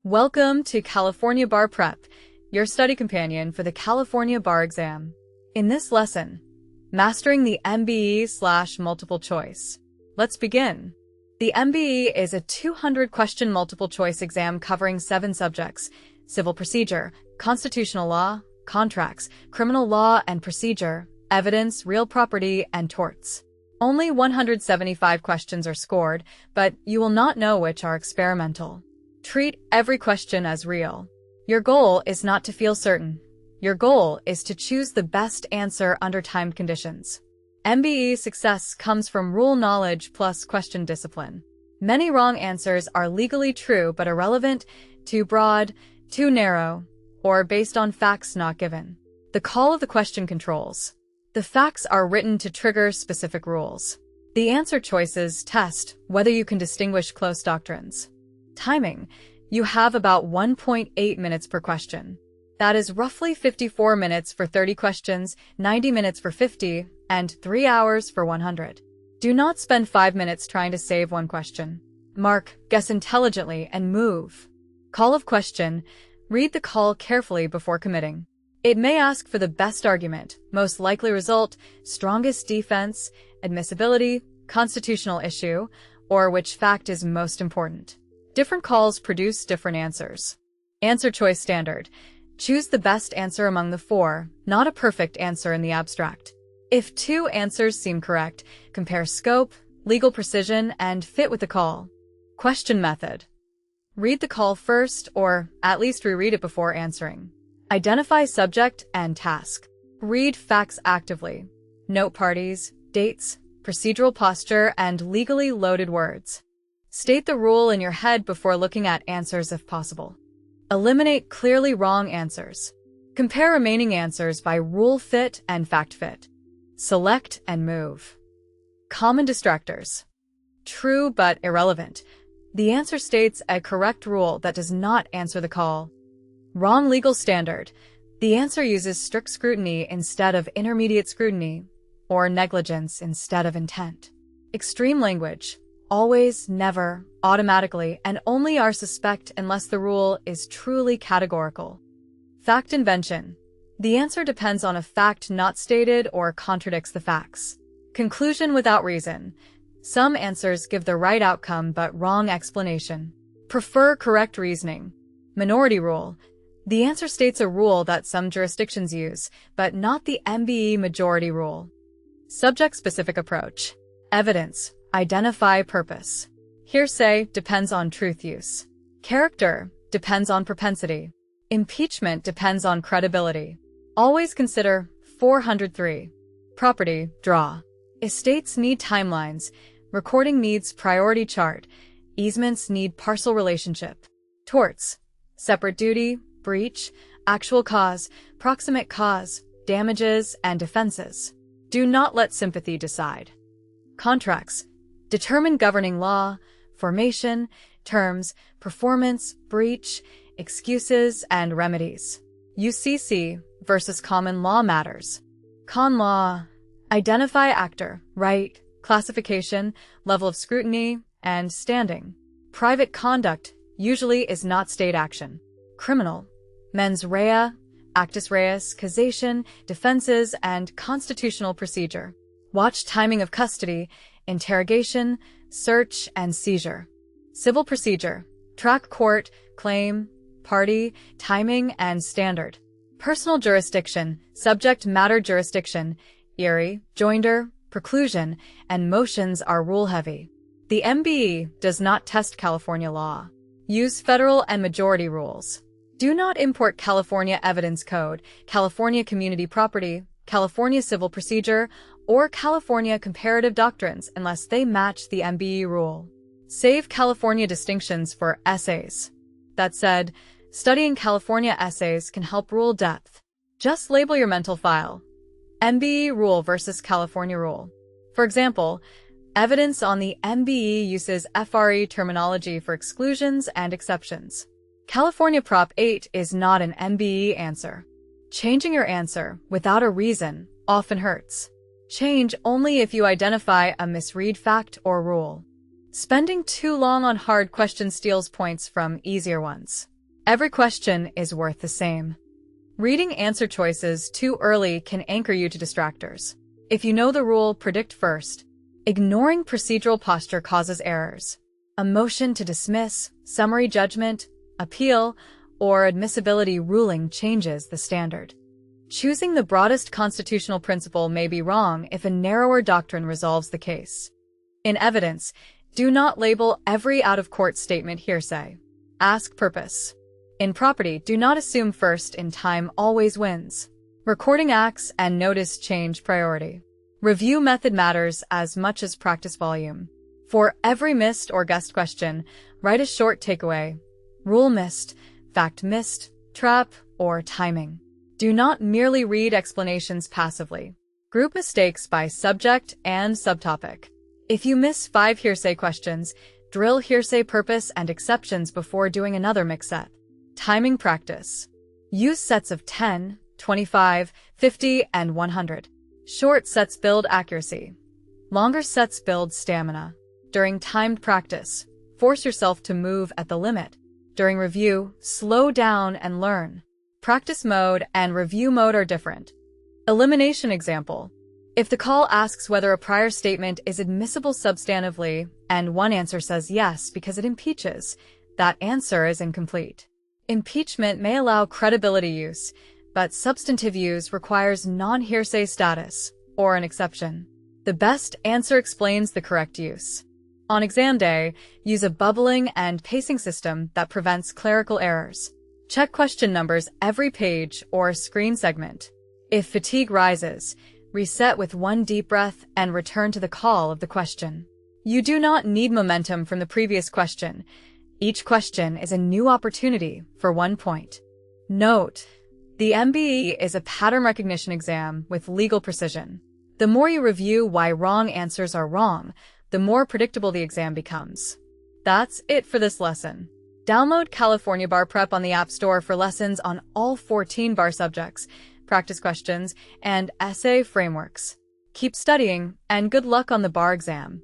Welcome to California Bar Prep, your study companion for the California Bar exam. In this lesson, mastering the MBE/multiple choice. Let's begin. The MBE is a 200-question multiple choice exam covering 7 subjects: civil procedure, constitutional law, contracts, criminal law and procedure, evidence, real property, and torts. Only 175 questions are scored, but you will not know which are experimental. Treat every question as real. Your goal is not to feel certain. Your goal is to choose the best answer under timed conditions. MBE success comes from rule knowledge plus question discipline. Many wrong answers are legally true but irrelevant, too broad, too narrow, or based on facts not given. The call of the question controls. The facts are written to trigger specific rules. The answer choices test whether you can distinguish close doctrines. Timing. You have about 1.8 minutes per question. That is roughly 54 minutes for 30 questions, 90 minutes for 50, and 3 hours for 100. Do not spend 5 minutes trying to save one question. Mark, guess intelligently, and move. Call of question. Read the call carefully before committing. It may ask for the best argument, most likely result, strongest defense, admissibility, constitutional issue, or which fact is most important. Different calls produce different answers. Answer choice standard. Choose the best answer among the 4, not a perfect answer in the abstract. If 2 answers seem correct, compare scope, legal precision, and fit with the call. Question method. Read the call first, or at least reread it before answering. Identify subject and task. Read facts actively. Note parties, dates, procedural posture, and legally loaded words. State the rule in your head before looking at answers if possible. Eliminate clearly wrong answers. Compare remaining answers by rule fit and fact fit. Select and move. Common distractors. True but irrelevant. The answer states a correct rule that does not answer the call. Wrong legal standard. The answer uses strict scrutiny instead of intermediate scrutiny, or negligence instead of intent. Extreme language. Always, never, automatically, and only are suspect unless the rule is truly categorical. Fact invention. The answer depends on a fact not stated or contradicts the facts. Conclusion without reason. Some answers give the right outcome but wrong explanation. Prefer correct reasoning. Minority rule. The answer states a rule that some jurisdictions use, but not the MBE majority rule. Subject-specific approach. Evidence. Identify purpose. Hearsay depends on truth use. Character depends on propensity. Impeachment depends on credibility. Always consider 403. Property, draw. Estates need timelines. Recording needs priority chart. Easements need parcel relationship. Torts. Separate duty, breach, actual cause, proximate cause, damages, and defenses. Do not let sympathy decide. Contracts. Determine governing law, formation, terms, performance, breach, excuses, and remedies. UCC versus common law matters. Con law. Identify actor, right, classification, level of scrutiny, and standing. Private conduct usually is not state action. Criminal. Mens rea, actus reus, causation, defenses, and constitutional procedure. Watch timing of custody, interrogation, search, and seizure. Civil procedure. Track court, claim, party, timing, and standard. Personal jurisdiction, subject matter jurisdiction, erie, joinder, preclusion, and motions are rule-heavy. The MBE does not test California law. Use federal and majority rules. Do not import California Evidence Code, California Community Property, California Civil Procedure, or California Comparative Doctrines unless they match the MBE rule. Save California distinctions for essays. That said, studying California essays can help rule depth. Just label your mental file. MBE rule versus California rule. For example, evidence on the MBE uses FRE terminology for exclusions and exceptions. California Prop 8 is not an MBE answer. Changing your answer without a reason often hurts. Change only if you identify a misread fact or rule. Spending too long on hard questions steals points from easier ones. Every question is worth the same. Reading answer choices too early can anchor you to distractors. If you know the rule, predict first. Ignoring procedural posture causes errors. A motion to dismiss, summary judgment, appeal, or admissibility ruling changes the standard. Choosing the broadest constitutional principle may be wrong if a narrower doctrine resolves the case. In evidence, do not label every out-of-court statement hearsay. Ask purpose. In property, do not assume first in time always wins. Recording acts and notice change priority. Review method matters as much as practice volume. For every missed or guessed question, write a short takeaway. Rule missed, fact missed, trap, or timing. Do not merely read explanations passively. Group mistakes by subject and subtopic. If you miss 5 hearsay questions, drill hearsay purpose and exceptions before doing another mix set. Timing practice. Use sets of 10, 25, 50, and 100. Short sets build accuracy. Longer sets build stamina. During timed practice, force yourself to move at the limit. During review, slow down and learn. Practice mode and review mode are different. Elimination example. If the call asks whether a prior statement is admissible substantively, and one answer says yes because it impeaches, that answer is incomplete. Impeachment may allow credibility use, but substantive use requires non-hearsay status, or an exception. The best answer explains the correct use. On exam day, use a bubbling and pacing system that prevents clerical errors. Check question numbers every page or screen segment. If fatigue rises, reset with one deep breath and return to the call of the question. You do not need momentum from the previous question. Each question is a new opportunity for 1 point. Note: the MBE is a pattern recognition exam with legal precision. The more you review why wrong answers are wrong, the more predictable the exam becomes. That's it for this lesson. Download California Bar Prep on the App Store for lessons on all 14 bar subjects, practice questions, and essay frameworks. Keep studying, and good luck on the bar exam.